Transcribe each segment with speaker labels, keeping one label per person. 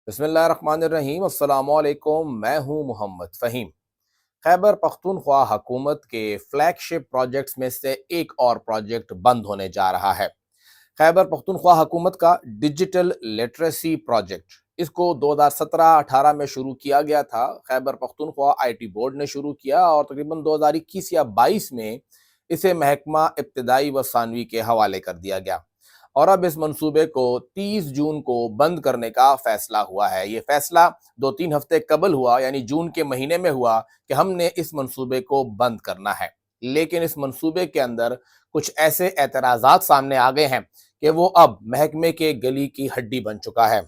Speaker 1: بسم اللہ الرحمن الرحیم۔ السلام علیکم، میں ہوں محمد فہیم۔ خیبر پختونخوا حکومت کے فلیگ شپ پروجیکٹس میں سے ایک اور پروجیکٹ بند ہونے جا رہا ہے۔ خیبر پختونخوا حکومت کا ڈیجیٹل لٹریسی پروجیکٹ، اس کو 2017-18 میں شروع کیا گیا تھا۔ Khyber Pakhtunkhwa I T board نے شروع کیا اور تقریباً 2021 یا 22 میں اسے محکمہ ابتدائی و ثانوی کے حوالے کر دیا گیا، اور اب اس منصوبے کو 30 جون کو بند کرنے کا فیصلہ ہوا ہے۔ یہ فیصلہ 2-3 ہفتے قبل ہوا، یعنی جون کے مہینے میں ہوا کہ ہم نے اس منصوبے کو بند کرنا ہے۔ لیکن اس منصوبے کے اندر کچھ ایسے اعتراضات سامنے آ گئے ہیں کہ وہ اب محکمے کے گلی کی ہڈی بن چکا ہے۔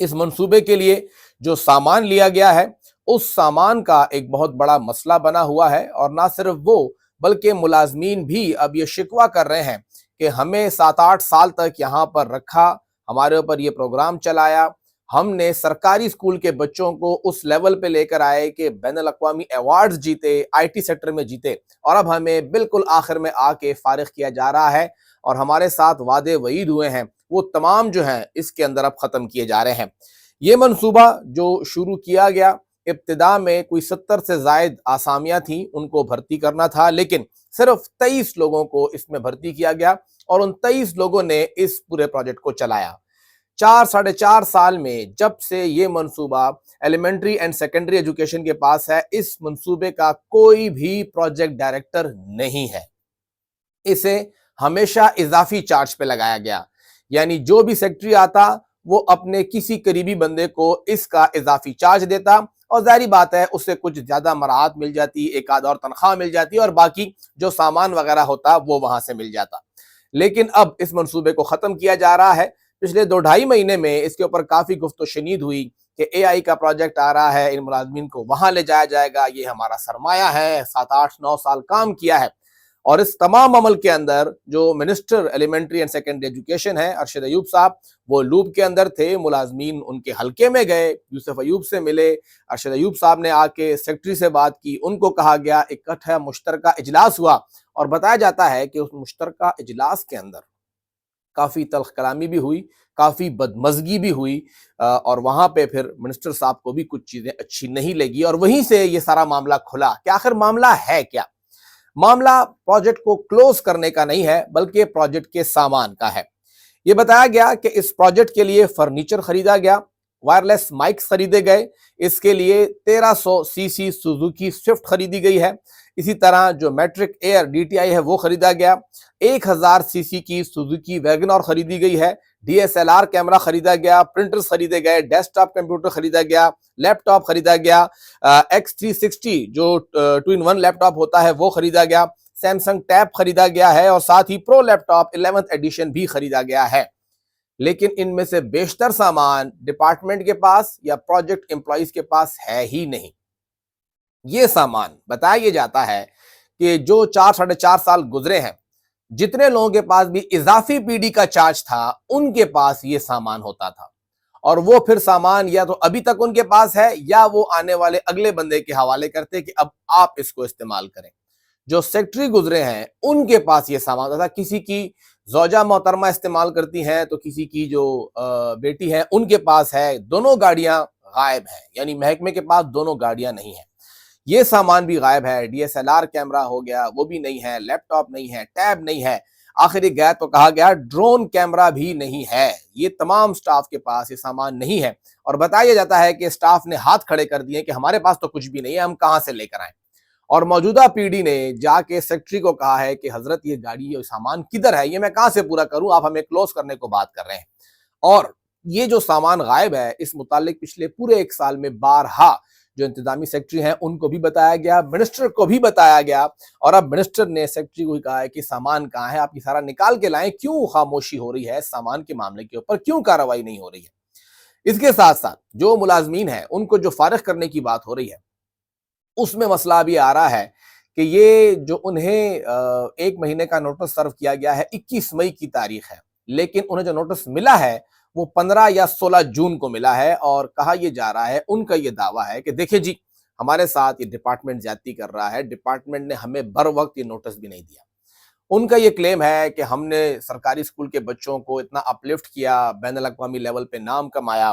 Speaker 1: اس منصوبے کے لیے جو سامان لیا گیا ہے، اس سامان کا ایک بہت بڑا مسئلہ بنا ہوا ہے، اور نہ صرف وہ بلکہ ملازمین بھی اب یہ شکوہ کر رہے ہیں کہ ہمیں 7-8 سال تک یہاں پر رکھا، ہمارے اوپر یہ پروگرام چلایا، ہم نے سرکاری اسکول کے بچوں کو اس لیول پہ لے کر آئے کہ بین الاقوامی ایوارڈز جیتے، آئی ٹی سیکٹر میں جیتے، اور اب ہمیں بالکل آخر میں آ کے فارغ کیا جا رہا ہے، اور ہمارے ساتھ وعدے وعید ہوئے ہیں وہ تمام جو ہیں اس کے اندر اب ختم کیے جا رہے ہیں۔ یہ منصوبہ جو شروع کیا گیا، ابتدا میں کوئی 70 سے زائد آسامیاں تھیں، ان کو بھرتی کرنا تھا، لیکن صرف 23 لوگوں کو اس میں بھرتی کیا گیا، اور ان 23 لوگوں نے اس پورے پروجیکٹ کو چلایا۔ 4-4.5 سال میں جب سے یہ منصوبہ ایلیمنٹری اینڈ سیکنڈری ایجوکیشن کے پاس ہے، اس منصوبے کا کوئی بھی پروجیکٹ ڈائریکٹر نہیں ہے۔ اسے ہمیشہ اضافی چارج پہ لگایا گیا، یعنی جو بھی سیکٹری آتا وہ اپنے کسی قریبی بندے کو اس کا اضافی چارج دیتا، اور ظاہری بات ہے اس سے کچھ زیادہ مراعات مل جاتی، ایک آدھ اور تنخواہ مل جاتی، اور باقی جو سامان وغیرہ ہوتا وہ وہاں سے مل جاتا۔ لیکن اب اس منصوبے کو ختم کیا جا رہا ہے۔ پچھلے 2-2.5 مہینے میں اس کے اوپر کافی گفت و شنید ہوئی کہ اے آئی کا پروجیکٹ آ رہا ہے، ان ملازمین کو وہاں لے جایا جائے گا، یہ ہمارا سرمایہ ہے، 7-8-9 سال کام کیا ہے۔ اور اس تمام عمل کے اندر جو minister elementary and secondary education ہے ارشد ایوب صاحب، وہ لوپ کے اندر تھے۔ ملازمین ان کے حلقے میں گئے، یوسف ایوب سے ملے، ارشد ایوب صاحب نے آ کے سیکٹری سے بات کی، ان کو کہا گیا، اکٹھا مشترکہ اجلاس ہوا، اور بتایا جاتا ہے کہ اس مشترکہ اجلاس کے اندر کافی تلخ کلامی بھی ہوئی، کافی بدمزگی بھی ہوئی، اور وہاں پہ پھر منسٹر صاحب کو بھی کچھ چیزیں اچھی نہیں لگی، اور وہیں سے یہ سارا معاملہ کھلا کہ آخر معاملہ ہے کیا۔ معاملہ پروجیکٹ کو کلوز کرنے کا نہیں ہے، بلکہ پروجیکٹ کے سامان کا ہے۔ یہ بتایا گیا کہ اس پروجیکٹ کے لیے فرنیچر خریدا گیا، وائرلیس مائکس خریدے گئے، اس کے لیے 1300 سی سی سوزوکی سوئفٹ خریدی گئی ہے، اسی طرح جو میٹرک ایئر ڈی ٹی آئی ہے وہ خریدا گیا، 1000 سی سی کی سوزوکی ویگن آر خریدی گئی ہے، D S L R camera خریدا گیا، پرنٹرز خریدے گئے، ڈیسک ٹاپ کمپیوٹر خریدا گیا، لیپ ٹاپ خریدا گیا، X360 جو 2-in-1 لیپ ٹاپ ہوتا ہے وہ خریدا گیا، سیمسنگ ٹیب خریدا گیا ہے، اور ساتھ ہی پرو لیپ ٹاپ 11th ایڈیشن بھی خریدا گیا ہے۔ لیکن ان میں سے بیشتر سامان ڈپارٹمنٹ کے پاس یا پروجیکٹ امپلائیز کے پاس ہے ہی نہیں۔ یہ سامان بتایا یہ جاتا ہے کہ جو 4-4.5 سال گزرے ہیں، جتنے لوگوں کے پاس بھی اضافی پی ڈی کا چارج تھا، ان کے پاس یہ سامان ہوتا تھا، اور وہ پھر سامان یا تو ابھی تک ان کے پاس ہے، یا وہ آنے والے اگلے بندے کے حوالے کرتے کہ اب آپ اس کو استعمال کریں۔ جو سیکٹری گزرے ہیں ان کے پاس یہ سامان ہوتا تھا، کسی کی زوجہ محترمہ استعمال کرتی ہیں تو کسی کی جو بیٹی ہے ان کے پاس ہے، دونوں گاڑیاں غائب ہیں، یعنی محکمے کے پاس دونوں گاڑیاں نہیں ہیں۔ یہ سامان بھی غائب ہے، D S L R camera ہو گیا وہ بھی نہیں ہے، لیپ ٹاپ نہیں ہے، ٹیب نہیں ہے، آخری گئے تو کہا گیا ڈرون کیمرہ بھی نہیں ہے۔ یہ تمام سٹاف کے پاس یہ سامان نہیں ہے، اور بتایا جاتا ہے کہ سٹاف نے ہاتھ کھڑے کر دیے کہ ہمارے پاس تو کچھ بھی نہیں ہے، ہم کہاں سے لے کر آئیں۔ اور موجودہ پی ڈی نے جا کے سیکٹری کو کہا ہے کہ حضرت یہ گاڑی یہ سامان کدھر ہے، یہ میں کہاں سے پورا کروں، آپ ہمیں کلوز کرنے کو بات کر رہے ہیں۔ اور یہ جو سامان غائب ہے، اس متعلق پچھلے پورے 1 سال میں بارہا جو انتظامی سیکٹری ہیں ان کو بھی بتایا گیا، منسٹر کو بھی بتایا گیا، اور اب منسٹر نے سیکٹری کو کہا ہے کہ سامان کہاں ہے، آپ یہ سارا نکال کے لائیں، کیوں خاموشی ہو رہی ہے سامان کے معاملے کے اوپر، کیوں کارروائی نہیں ہو رہی ہے۔ اس کے ساتھ ساتھ جو ملازمین ہیں ان کو جو فارغ کرنے کی بات ہو رہی ہے، اس میں مسئلہ ابھی آ رہا ہے کہ یہ جو انہیں 1 مہینے کا نوٹس سرو کیا گیا ہے، 21 مئی کی تاریخ ہے، لیکن انہیں جو نوٹس ملا ہے وہ 15 یا 16 جون کو ملا ہے، اور کہا یہ جا رہا ہے، ان کا یہ دعویٰ ہے کہ دیکھیں جی ہمارے ساتھ یہ ڈپارٹمنٹ زیادتی کر رہا ہے، ڈپارٹمنٹ نے ہمیں بر وقت یہ نوٹس بھی نہیں دیا۔ ان کا یہ کلیم ہے کہ ہم نے سرکاری اسکول کے بچوں کو اتنا اپلفٹ کیا، بین الاقوامی لیول پہ نام کمایا،